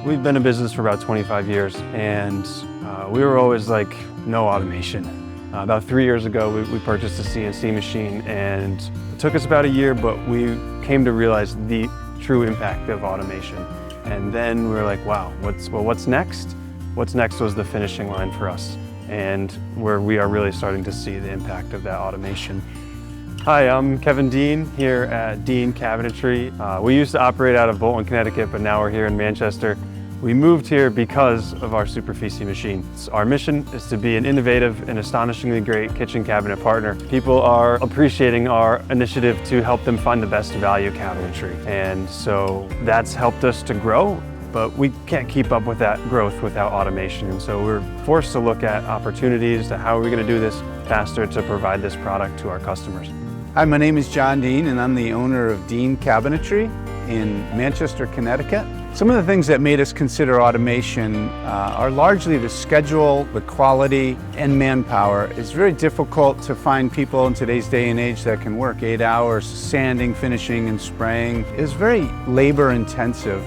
We've been in business for about 25 years, and we were always like, no automation. About 3 years ago, we purchased a CNC machine, and it took us about a year, but we came to realize the true impact of automation. And then we were like, wow, what's next? What's next was the finishing line for us, and where we are really starting to see the impact of that automation. Hi, I'm Kevin Dean here at Dean Cabinetry. We used to operate out of Bolton, Connecticut, but now we're here in Manchester. We moved here because of our Superfici machine. Our mission is to be an innovative and astonishingly great kitchen cabinet partner. People are appreciating our initiative to help them find the best value cabinetry. And so that's helped us to grow, but we can't keep up with that growth without automation. And so we're forced to look at opportunities to how are we going to do this faster to provide this product to our customers. Hi, my name is John Dean, and I'm the owner of Dean Cabinetry in Manchester, Connecticut. Some of the things that made us consider automation are largely the schedule, the quality, and manpower. It's very difficult to find people in today's day and age that can work 8 hours sanding, finishing, and spraying. It's very labor intensive.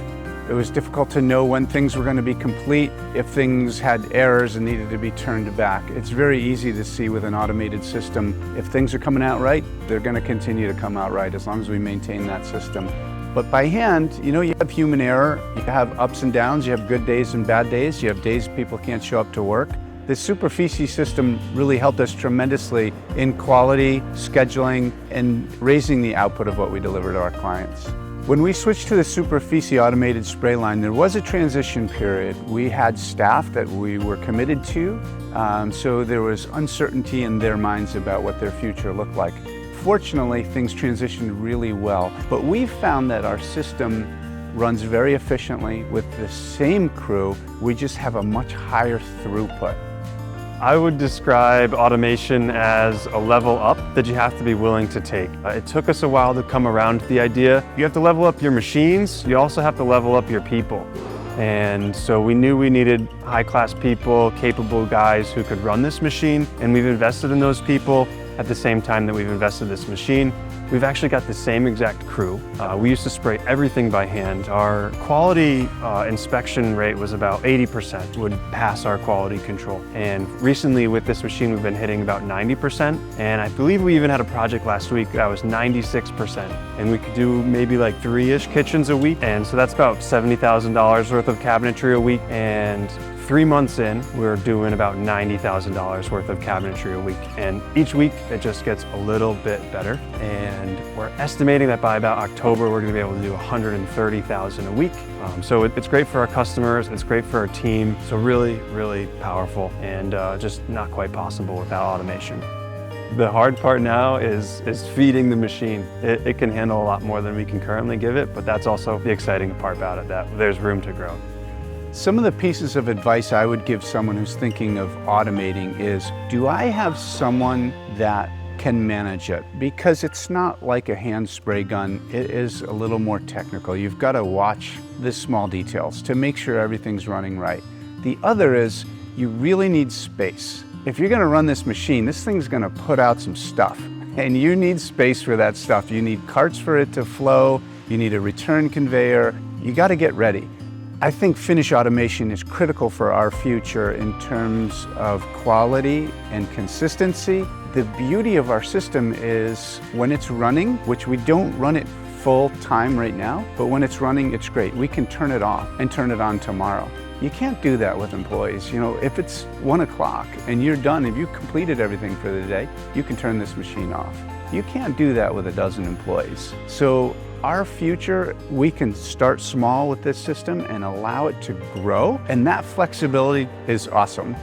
It was difficult to know when things were going to be complete, if things had errors and needed to be turned back. It's very easy to see with an automated system. If things are coming out right, they're going to continue to come out right as long as we maintain that system. But by hand, you have human error, you have ups and downs, you have good days and bad days, you have days people can't show up to work. The Superfici system really helped us tremendously in quality, scheduling, and raising the output of what we deliver to our clients. When we switched to the Superfici automated spray line, there was a transition period. We had staff that we were committed to, so there was uncertainty in their minds about what their future looked like. Fortunately, things transitioned really well, but we've found that our system runs very efficiently with the same crew. We just have a much higher throughput. I would describe automation as a level up that you have to be willing to take. It took us a while to come around to the idea. You have to level up your machines, you also have to level up your people. And so we knew we needed high-class people, capable guys who could run this machine, and we've invested in those people. At the same time that we've invested in this machine, we've actually got the same exact crew. We used to spray everything by hand. Our quality inspection rate was about 80% would pass our quality control. And recently with this machine, we've been hitting about 90%. And I believe we even had a project last week that was 96%. And we could do maybe like 3-ish kitchens a week. And so that's about $70,000 worth of cabinetry a week. And 3 months in, we're doing about $90,000 worth of cabinetry a week. And each week, it just gets a little bit better. And we're estimating that by about October, we're gonna be able to do $130,000 a week. So it's great for our customers, it's great for our team. So really, really powerful and just not quite possible without automation. The hard part now is feeding the machine. It can handle a lot more than we can currently give it, but that's also the exciting part about it, that there's room to grow. Some of the pieces of advice I would give someone who's thinking of automating is, do I have someone that can manage it? Because it's not like a hand spray gun, it is a little more technical. You've got to watch the small details to make sure everything's running right. The other is, you really need space. If you're going to run this machine, this thing's going to put out some stuff, and you need space for that stuff. You need carts for it to flow, you need a return conveyor, you got to get ready. I think finish automation is critical for our future in terms of quality and consistency. The beauty of our system is when it's running, which we don't run it full time right now, but when it's running, it's great. We can turn it off and turn it on tomorrow. You can't do that with employees. If it's 1 o'clock and you're done, if you completed everything for the day, you can turn this machine off. You can't do that with a dozen employees. So our future, we can start small with this system and allow it to grow, and that flexibility is awesome.